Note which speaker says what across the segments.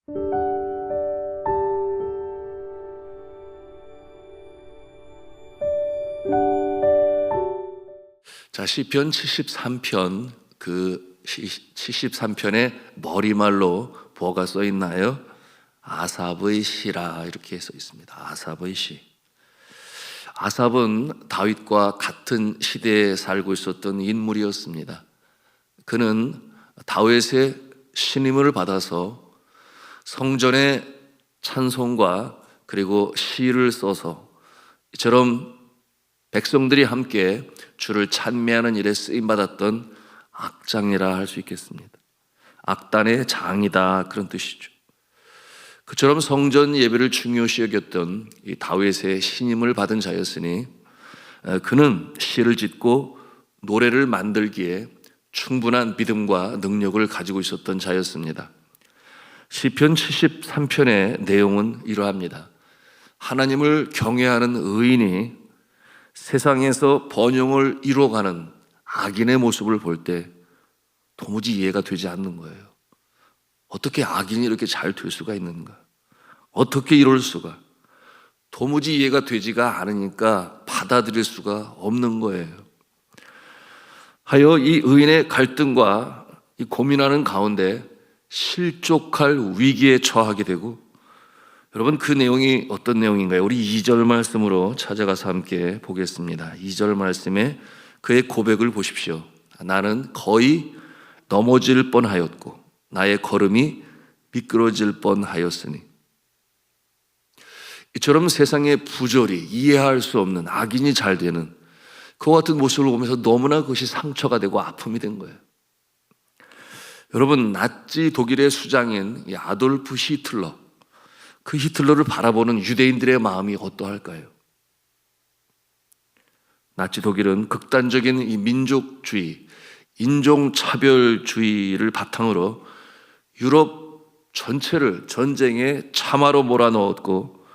Speaker 1: 자, 시편 73편, 그 73편의 머리말로 뭐가 써 있나요? 아삽의 시라 이렇게 써 있습니다. 아삽의 시. 아삽은 다윗과 같은 시대에 살고 있었던 인물이었습니다. 그는 다윗의 신임을 받아서 성전에 찬송과 그리고 시를 써서 이처럼 백성들이 함께 주를 찬미하는 일에 쓰임받았던 악장이라 할 수 있겠습니다. 악단의 장이다, 그런 뜻이죠. 그처럼 성전 예배를 중요시 여겼던 이 다윗의 신임을 받은 자였으니 그는 시를 짓고 노래를 만들기에 충분한 믿음과 능력을 가지고 있었던 자였습니다. 시편 73편의 내용은 이러합니다. 하나님을 경외하는 의인이 세상에서 번영을 이루어가는 악인의 모습을 볼 때 도무지 이해가 되지 않는 거예요. 어떻게 악인이 이렇게 잘 될 수가 있는가? 어떻게 이럴 수가? 도무지 이해가 되지가 않으니까 받아들일 수가 없는 거예요. 하여 이 의인의 갈등과 이 고민하는 가운데 실족할 위기에 처하게 되고, 여러분 그 내용이 어떤 내용인가요? 우리 2절 말씀으로 찾아가서 함께 보겠습니다. 2절 말씀에 그의 고백을 보십시오. 나는 거의 넘어질 뻔하였고 나의 걸음이 미끄러질 뻔하였으니. 이처럼 세상의 부조리, 이해할 수 없는 악인이 잘 되는 그와 같은 모습을 보면서 너무나 그것이 상처가 되고 아픔이 된 거예요. 여러분, 나치 독일의 수장인 이 아돌프 히틀러, 그 히틀러를 바라보는 유대인들의 마음이 어떠할까요? 나치 독일은 극단적인 이 민족주의, 인종차별주의를 바탕으로 유럽 전체를 전쟁의 참화로 몰아넣었고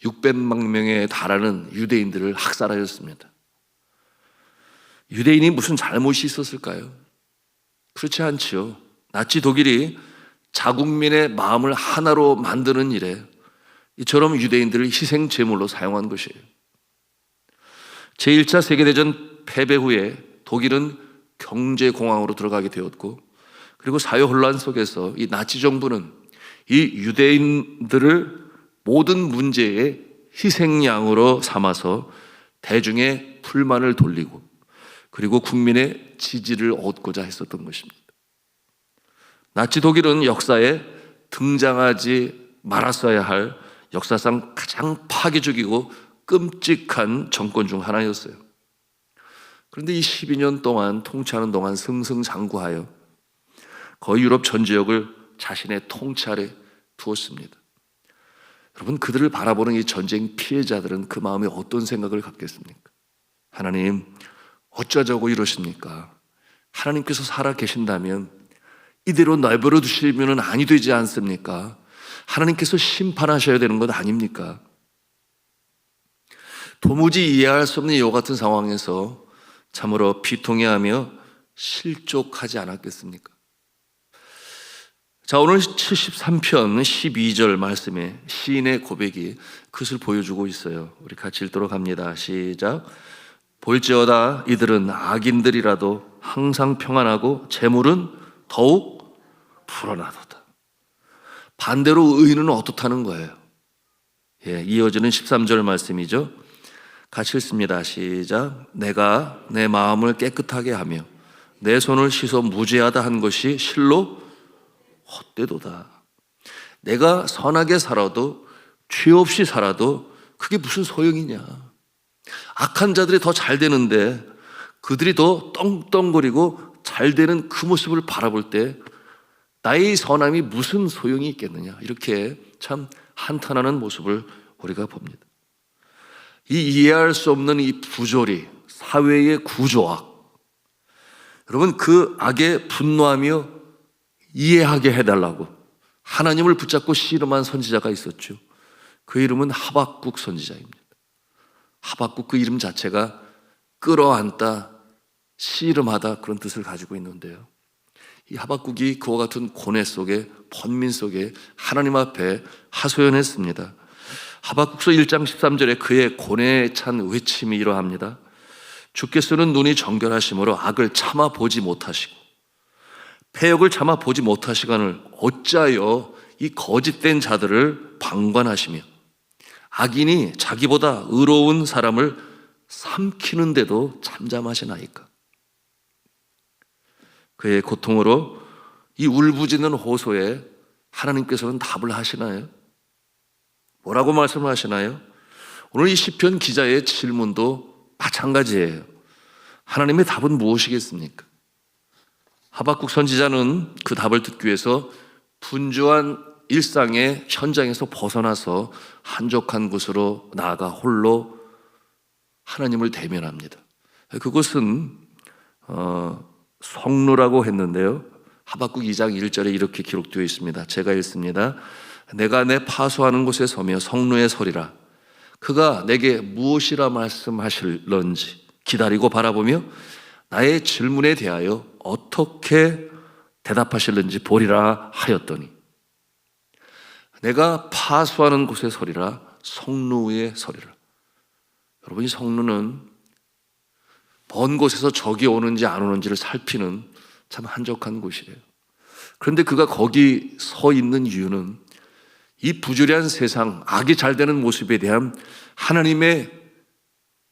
Speaker 1: 600만 명에 달하는 유대인들을 학살하였습니다. 유대인이 무슨 잘못이 있었을까요? 그렇지 않지요. 나치 독일이 자국민의 마음을 하나로 만드는 일에 이처럼 유대인들을 희생 제물로 사용한 것이에요. 제1차 세계대전 패배 후에 독일은 경제공황으로 들어가게 되었고, 그리고 사회혼란 속에서 이 나치 정부는 이 유대인들을 모든 문제의 희생양으로 삼아서 대중의 불만을 돌리고 그리고 국민의 지지를 얻고자 했었던 것입니다. 나치 독일은 역사에 등장하지 말았어야 할 역사상 가장 파괴적이고 끔찍한 정권 중 하나였어요. 그런데 이 12년 동안 통치하는 동안 승승장구하여 거의 유럽 전 지역을 자신의 통치 아래 두었습니다. 여러분, 그들을 바라보는 이 전쟁 피해자들은 그 마음에 어떤 생각을 갖겠습니까? 하나님, 어쩌자고 이러십니까? 하나님께서 살아 계신다면 이대로 내버려 두시면 아니 되지 않습니까? 하나님께서 심판하셔야 되는 것 아닙니까? 도무지 이해할 수 없는 이와 같은 상황에서 참으로 비통해하며 실족하지 않았겠습니까? 자, 오늘 73편 12절 말씀에 시인의 고백이 그것을 보여주고 있어요. 우리 같이 읽도록 합니다. 시작. 볼지어다 이들은 악인들이라도 항상 평안하고 재물은 더욱 불어나도다. 반대로 의인은 어떻다는 거예요? 이어지는 13절 말씀이죠. 같이 읽습니다. 시작. 내가 내 마음을 깨끗하게 하며 내 손을 씻어 무죄하다 한 것이 실로 헛되도다. 내가 선하게 살아도 죄 없이 살아도 그게 무슨 소용이냐. 악한 자들이 더 잘 되는데 그들이 더 떵떵거리고 잘 되는 그 모습을 바라볼 때 나의 선함이 무슨 소용이 있겠느냐. 이렇게 참 한탄하는 모습을 우리가 봅니다. 이 이해할 수 없는 이 부조리, 사회의 구조악, 여러분 그 악에 분노하며 이해하게 해달라고 하나님을 붙잡고 씨름한 선지자가 있었죠. 그 이름은 하박국 선지자입니다. 하박국 그 이름 자체가 끌어안다, 씨름하다 그런 뜻을 가지고 있는데요. 이 하박국이 그와 같은 고뇌 속에, 번민 속에 하나님 앞에 하소연했습니다. 하박국서 1장 13절에 그의 고뇌에 찬 외침이 이러합니다. 주께서는 눈이 정결하심으로 악을 참아 보지 못하시고 패역을 참아 보지 못하시거늘 어찌하여 이 거짓된 자들을 방관하시며 악인이 자기보다 의로운 사람을 삼키는데도 잠잠하시나이까. 그의 고통으로 이 울부짖는 호소에 하나님께서는 답을 하시나요? 뭐라고 말씀하시나요? 오늘 이 시편 기자의 질문도 마찬가지예요. 하나님의 답은 무엇이겠습니까? 하박국 선지자는 그 답을 듣기 위해서 분주한 일상의 현장에서 벗어나서 한적한 곳으로 나아가 홀로 하나님을 대면합니다. 그것은 성루라고 했는데요, 하박국 2장 1절에 이렇게 기록되어 있습니다. 제가 읽습니다. 내가 내 파수하는 곳에 서며 성루에 서리라. 그가 내게 무엇이라 말씀하실런지 기다리고 바라보며 나의 질문에 대하여 어떻게 대답하실는지 보리라 하였더니 내가 파수하는 곳에 서리라, 성루 위에 서리라. 여러분, 이 성루는 먼 곳에서 적이 오는지 안 오는지를 살피는 참 한적한 곳이래요. 그런데 그가 거기 서 있는 이유는 이 부조리한 세상, 악이 잘 되는 모습에 대한 하나님의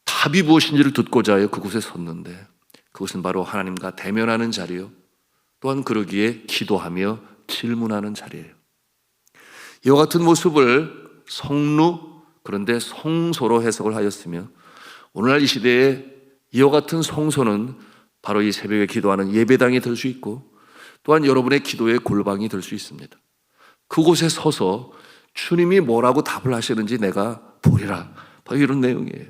Speaker 1: 답이 무엇인지를 듣고자 하여 그곳에 섰는데, 그것은 바로 하나님과 대면하는 자리요, 또한 그러기에 기도하며 질문하는 자리예요. 이와 같은 모습을 성루, 그런데 성소로 해석을 하였으며, 오늘날 이 시대에 이와 같은 성소는 바로 이 새벽에 기도하는 예배당이 될 수 있고, 또한 여러분의 기도의 골방이 될 수 있습니다. 그곳에 서서 주님이 뭐라고 답을 하시는지 내가 보리라, 바로 이런 내용이에요.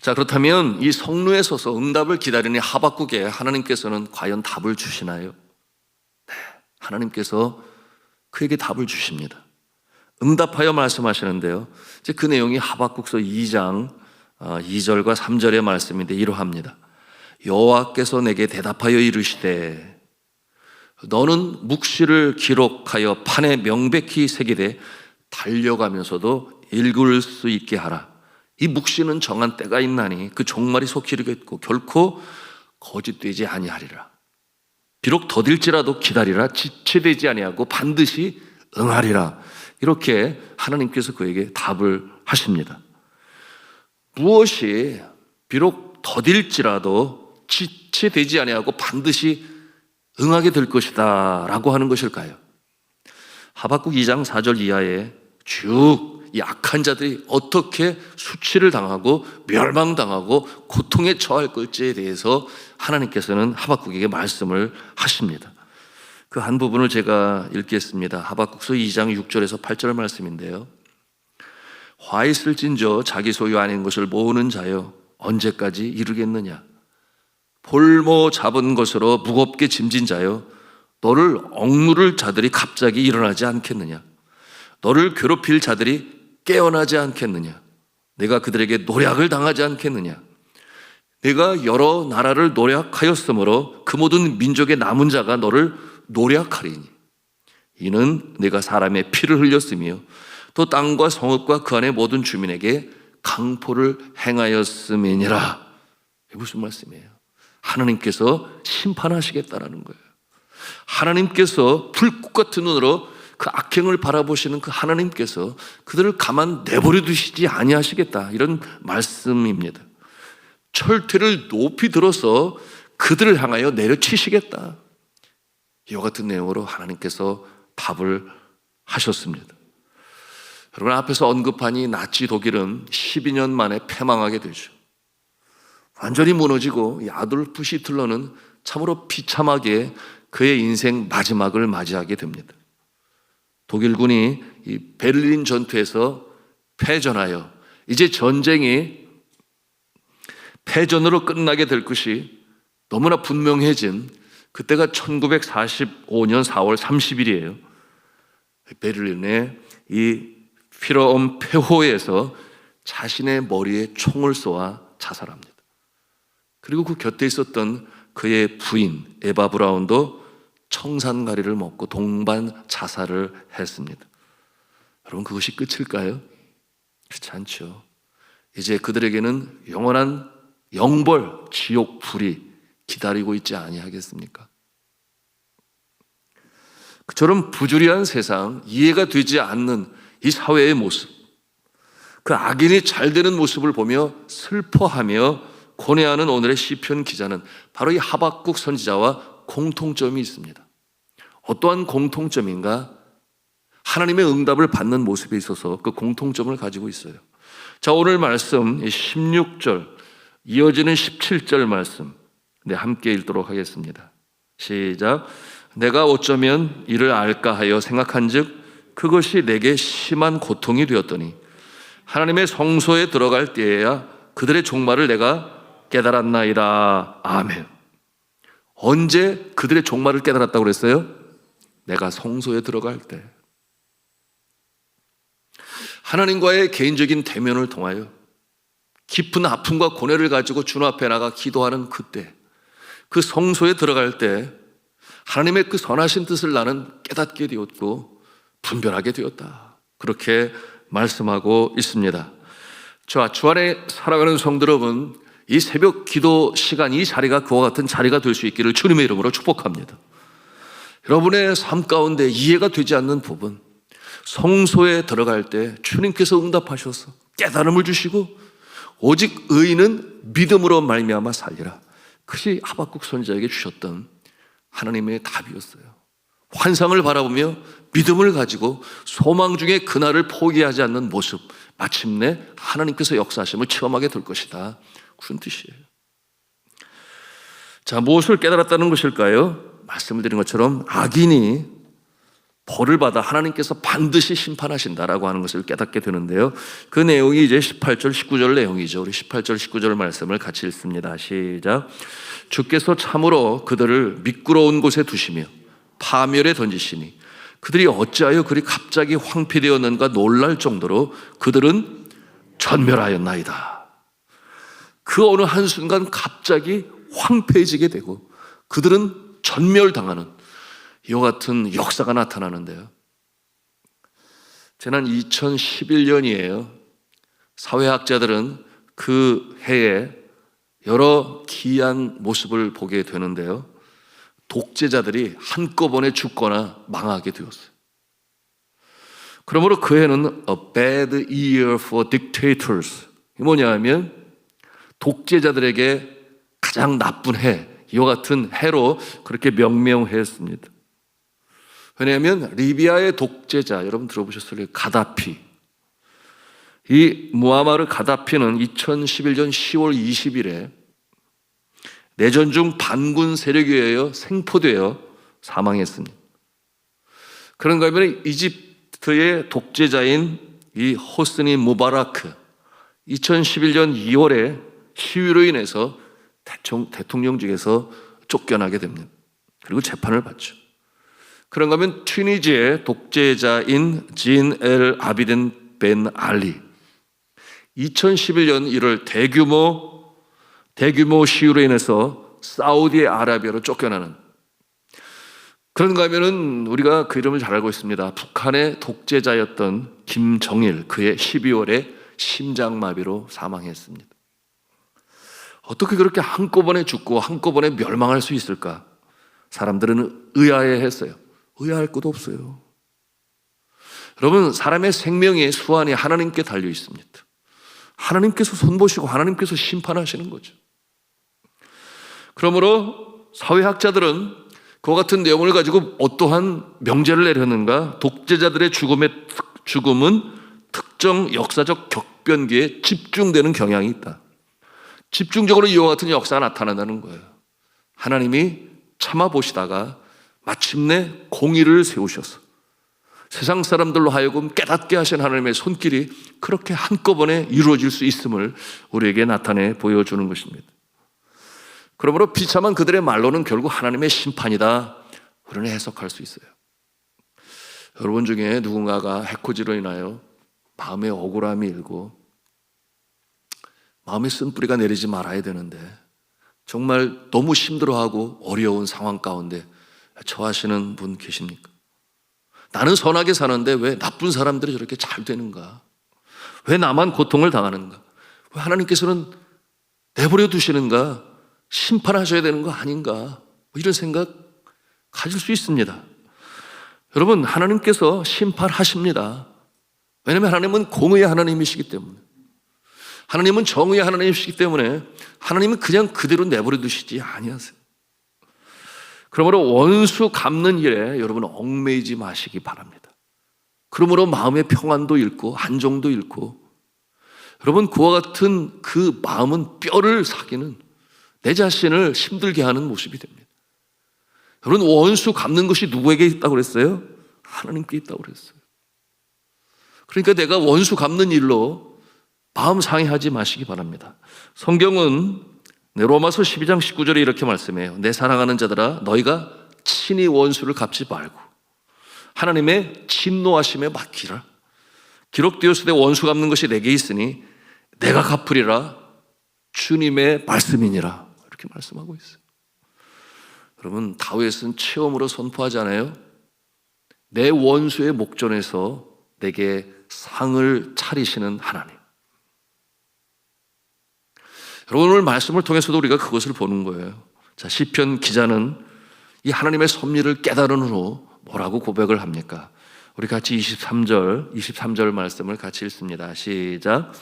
Speaker 1: 자, 그렇다면 이 성루에 서서 응답을 기다리는 하박국에 하나님께서는 과연 답을 주시나요? 네, 하나님께서 그에게 답을 주십니다. 응답하여 말씀하시는데요, 이제 그 내용이 하박국서 2장 2절과 3절의 말씀인데 이러합니다. 여호와께서 내게 대답하여 이르시되 너는 묵시를 기록하여 판에 명백히 새기되 달려가면서도 읽을 수 있게 하라. 이 묵시는 정한 때가 있나니 그 종말이 속히 이르겠고 결코 거짓되지 아니하리라. 비록 더딜지라도 기다리라. 지체되지 아니하고 반드시 응하리라. 이렇게 하나님께서 그에게 답을 하십니다. 무엇이 비록 더딜지라도 지체되지 아니하고 반드시 응하게 될 것이다 라고 하는 것일까요? 하박국 2장 4절 이하에 쭉 이 악한 자들이 어떻게 수치를 당하고 멸망당하고 고통에 처할 것지에 대해서 하나님께서는 하박국에게 말씀을 하십니다. 그 한 부분을 제가 읽겠습니다. 하박국서 2장 6절에서 8절 말씀인데요, 화 있을진저 자기 소유 아닌 것을 모으는 자여 언제까지 이르겠느냐. 볼모 잡은 것으로 무겁게 짐진 자여 너를 억누를 자들이 갑자기 일어나지 않겠느냐. 너를 괴롭힐 자들이 깨어나지 않겠느냐. 내가 그들에게 노략을 당하지 않겠느냐. 내가 여러 나라를 노략하였으므로 그 모든 민족의 남은 자가 너를 노략하리니 이는 내가 사람의 피를 흘렸으며 또 땅과 성읍과 그 안의 모든 주민에게 강포를 행하였음이니라. 이게 무슨 말씀이에요? 하나님께서 심판하시겠다라는 거예요. 하나님께서 불꽃 같은 눈으로 그 악행을 바라보시는 그 하나님께서 그들을 가만 내버려 두시지 아니하시겠다, 이런 말씀입니다. 철퇴를 높이 들어서 그들을 향하여 내려치시겠다, 이와 같은 내용으로 하나님께서 답을 하셨습니다. 여러분, 앞에서 언급한 이 나치 독일은 12년 만에 패망하게 되죠. 완전히 무너지고 이 아돌프 히틀러는 참으로 비참하게 그의 인생 마지막을 맞이하게 됩니다. 독일군이 이 베를린 전투에서 패전하여 이제 전쟁이 패전으로 끝나게 될 것이 너무나 분명해진 그때가 1945년 4월 30일이에요. 베를린의 이 피러엄 폐호에서 자신의 머리에 총을 쏘아 자살합니다. 그리고 그 곁에 있었던 그의 부인 에바 브라운도 청산가리를 먹고 동반 자살을 했습니다. 여러분, 그것이 끝일까요? 그렇지 않죠. 이제 그들에게는 영원한 영벌, 지옥 불이 기다리고 있지 아니하겠습니까? 그처럼 부주의한 세상, 이해가 되지 않는 이 사회의 모습, 그 악인이 잘 되는 모습을 보며 슬퍼하며 고뇌하는 오늘의 시편 기자는 바로 이 하박국 선지자와 공통점이 있습니다. 어떠한 공통점인가? 하나님의 응답을 받는 모습에 있어서 그 공통점을 가지고 있어요. 자, 오늘 말씀 16절 이어지는 17절 말씀 함께 읽도록 하겠습니다. 시작. 내가 어쩌면 이를 알까 하여 생각한즉 그것이 내게 심한 고통이 되었더니 하나님의 성소에 들어갈 때에야 그들의 종말을 내가 깨달았나이다. 아멘. 언제 그들의 종말을 깨달았다고 그랬어요? 내가 성소에 들어갈 때. 하나님과의 개인적인 대면을 통하여 깊은 아픔과 고뇌를 가지고 주님 앞에 나가 기도하는 그때, 그 성소에 들어갈 때 하나님의 그 선하신 뜻을 나는 깨닫게 되었고 분별하게 되었다. 그렇게 말씀하고 있습니다. 자, 주 안에 살아가는 성도 여러분, 이 새벽 기도 시간, 이 자리가 그와 같은 자리가 될 수 있기를 주님의 이름으로 축복합니다. 여러분의 삶 가운데 이해가 되지 않는 부분, 성소에 들어갈 때 주님께서 응답하셔서 깨달음을 주시고 오직 의인은 믿음으로 말미암아 살리라. 그것이 하박국 선지자에게 주셨던 하나님의 답이었어요. 환상을 바라보며 믿음을 가지고 소망 중에 그날을 포기하지 않는 모습, 마침내 하나님께서 역사하심을 체험하게 될 것이다. 그런 뜻이에요. 자, 무엇을 깨달았다는 것일까요? 말씀을 드린 것처럼 악인이 벌을 받아 하나님께서 반드시 심판하신다라고 하는 것을 깨닫게 되는데요. 그 내용이 이제 18절, 19절 내용이죠. 우리 18절, 19절 말씀을 같이 읽습니다. 시작. 주께서 참으로 그들을 미끄러운 곳에 두시며 파멸에 던지시니 그들이 어찌하여 그리 갑자기 황폐되었는가 놀랄 정도로 그들은 전멸하였나이다. 그 어느 한순간 갑자기 황폐해지게 되고 그들은 전멸당하는 이와 같은 역사가 나타나는데요. 지난 2011년이에요. 사회학자들은 그 해에 여러 기이한 모습을 보게 되는데요. 독재자들이 한꺼번에 죽거나 망하게 되었어요. 그러므로 그 해는 A bad year for dictators. 이게 뭐냐면 독재자들에게 가장 나쁜 해, 이와 같은 해로 그렇게 명명했습니다. 왜냐하면 리비아의 독재자, 여러분 들어보셨을 가다피, 이 무아마르 가다피는 2011년 10월 20일에 내전 중 반군 세력에 의하여 생포되어 사망했습니다. 그런가 하면 이집트의 독재자인 이 호스니 무바라크, 2011년 2월에 시위로 인해서 대통령직에서 쫓겨나게 됩니다. 그리고 재판을 받죠. 그런가 하면 튀니지의 독재자인 진 엘 아비딘 벤 알리, 2011년 1월 대규모 시위로 인해서 사우디아라비아로 쫓겨나는, 그런가 하면은 우리가 그 이름을 잘 알고 있습니다. 북한의 독재자였던 김정일, 그의 12월에 심장마비로 사망했습니다. 어떻게 그렇게 한꺼번에 죽고 한꺼번에 멸망할 수 있을까? 사람들은 의아해했어요. 의아할 것도 없어요. 여러분, 사람의 생명의 수완이 하나님께 달려 있습니다. 하나님께서 손보시고 하나님께서 심판하시는 거죠. 그러므로 사회학자들은 그와 같은 내용을 가지고 어떠한 명제를 내렸는가? 독재자들의 죽음은 특정 역사적 격변기에 집중되는 경향이 있다. 집중적으로 이와 같은 역사가 나타난다는 거예요. 하나님이 참아보시다가 마침내 공의를 세우셔서 세상 사람들로 하여금 깨닫게 하신 하나님의 손길이 그렇게 한꺼번에 이루어질 수 있음을 우리에게 나타내 보여주는 것입니다. 그러므로 비참한 그들의 말로는 결국 하나님의 심판이다, 우리는 해석할 수 있어요. 여러분 중에 누군가가 해코지로 인하여 마음에 억울함이 일고 마음에 쓴뿌리가 내리지 말아야 되는데 정말 너무 힘들어하고 어려운 상황 가운데 처하시는 분 계십니까? 나는 선하게 사는데 왜 나쁜 사람들이 저렇게 잘 되는가? 왜 나만 고통을 당하는가? 왜 하나님께서는 내버려 두시는가? 심판하셔야 되는 거 아닌가? 뭐 이런 생각 가질 수 있습니다. 여러분, 하나님께서 심판하십니다. 왜냐하면 하나님은 공의의 하나님이시기 때문에, 하나님은 정의의 하나님이시기 때문에 하나님은 그냥 그대로 내버려 두시지 아니하세요. 그러므로 원수 갚는 일에 여러분 얽매이지 마시기 바랍니다. 그러므로 마음의 평안도 잃고 안정도 잃고, 여러분 그와 같은 그 마음은 뼈를 사기는, 내 자신을 힘들게 하는 모습이 됩니다. 여러분, 원수 갚는 것이 누구에게 있다고 그랬어요? 하나님께 있다고 그랬어요. 그러니까 내가 원수 갚는 일로 마음 상해하지 마시기 바랍니다. 성경은 로마서 12장 19절에 이렇게 말씀해요. 내 사랑하는 자들아, 너희가 친히 원수를 갚지 말고 하나님의 진노하심에 맡기라. 기록되었으되 원수 갚는 것이 내게 있으니 내가 갚으리라. 주님의 말씀이니라. 이렇게 말씀하고 있어요. 여러분, 다윗은 체험으로 선포하잖아요. 내 원수의 목전에서 내게 상을 차리시는 하나님. 여러분, 오늘 말씀을 통해서도 우리가 그것을 보는 거예요. 자, 시편 기자는 이 하나님의 섭리를 깨달은 후 뭐라고 고백을 합니까? 우리 같이 23절 말씀을 같이 읽습니다. 시작.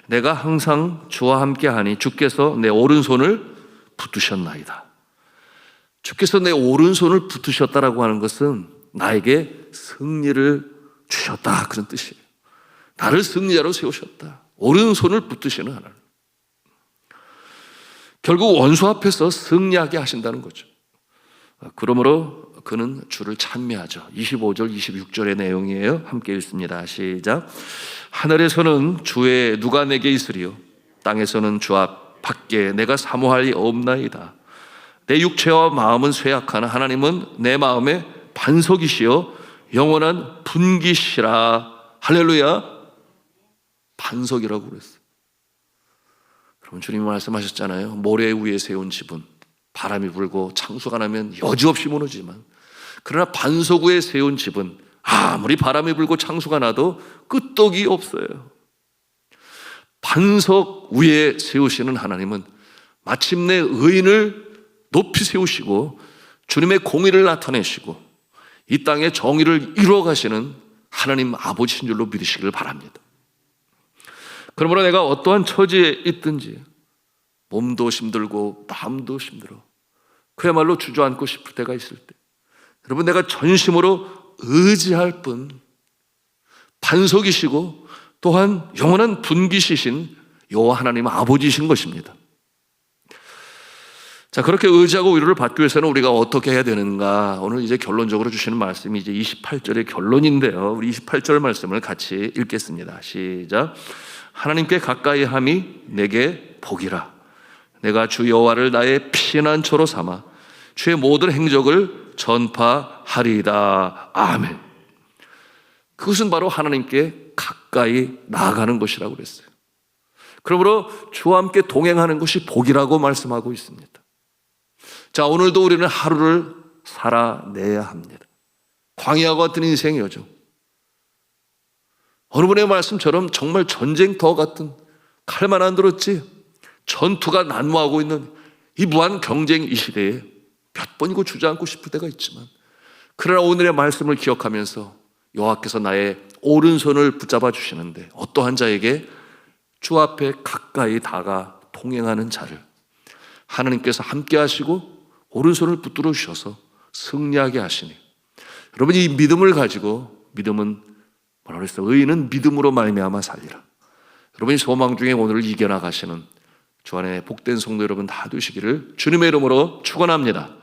Speaker 1: 내가 항상 주와 함께하니 주께서 내 오른손을 붙드셨나이다. 주께서 내 오른손을 붙으셨다라고 하는 것은 나에게 승리를 주셨다, 그런 뜻이에요. 나를 승리자로 세우셨다. 오른손을 붙드시는 하나님. 결국 원수 앞에서 승리하게 하신다는 거죠. 그러므로 그는 주를 찬미하죠. 25절 26절의 내용이에요. 함께 읽습니다. 시작. 하늘에서는 주의 누가 내게 있으리요, 땅에서는 주 앞 밖에 내가 사모할 리 없나이다. 내 육체와 마음은 쇠약하나 하나님은 내 마음의 반석이시여 영원한 분기시라. 할렐루야. 반석이라고 그랬어요. 그럼 주님이 말씀하셨잖아요. 모래 위에 세운 집은 바람이 불고 창수가 나면 여지없이 무너지지만, 그러나 반석 위에 세운 집은 아무리 바람이 불고 창수가 나도 끄떡이 없어요. 반석 위에 세우시는 하나님은 마침내 의인을 높이 세우시고 주님의 공의를 나타내시고 이 땅의 정의를 이루어 가시는 하나님 아버지신 줄로 믿으시길 바랍니다. 그러므로 내가 어떠한 처지에 있든지 몸도 힘들고 마음도 힘들어 그야말로 주저앉고 싶을 때가 있을 때, 여러분, 내가 전심으로 의지할 분, 반석이시고 또한 영원한 분기시신 여호와 하나님 아버지이신 것입니다. 자, 그렇게 의지하고 위로를 받기 위해서는 우리가 어떻게 해야 되는가? 오늘 이제 결론적으로 주시는 말씀이 이제 28절의 결론인데요. 우리 28절 말씀을 같이 읽겠습니다. 시작. 하나님께 가까이 함이 내게 복이라. 내가 주 여호와를 나의 피난처로 삼아 주의 모든 행적을 전파하리이다. 아멘. 그것은 바로 하나님께 가까이 나아가는 것이라고 그랬어요. 그러므로 주와 함께 동행하는 것이 복이라고 말씀하고 있습니다. 자, 오늘도 우리는 하루를 살아내야 합니다. 광야와 같은 인생이죠. 어느 분의 말씀처럼 정말 전쟁터 같은, 칼만 안 들었지 전투가 난무하고 있는 이 무한 경쟁 이 시대에 몇 번이고 주저앉고 싶을 때가 있지만, 그러나 오늘의 말씀을 기억하면서 여호와께서 나의 오른손을 붙잡아 주시는데, 어떠한 자에게 주 앞에 가까이 다가 동행하는 자를 하나님께서 함께 하시고 오른손을 붙들어 주셔서 승리하게 하시니, 여러분, 이 믿음을 가지고, 믿음은 뭐라 그랬어요? 의인은 믿음으로 말미암아 살리라. 여러분이 소망 중에 오늘을 이겨나가시는 주 안에 복된 성도 여러분 다 되시기를 주님의 이름으로 축원합니다.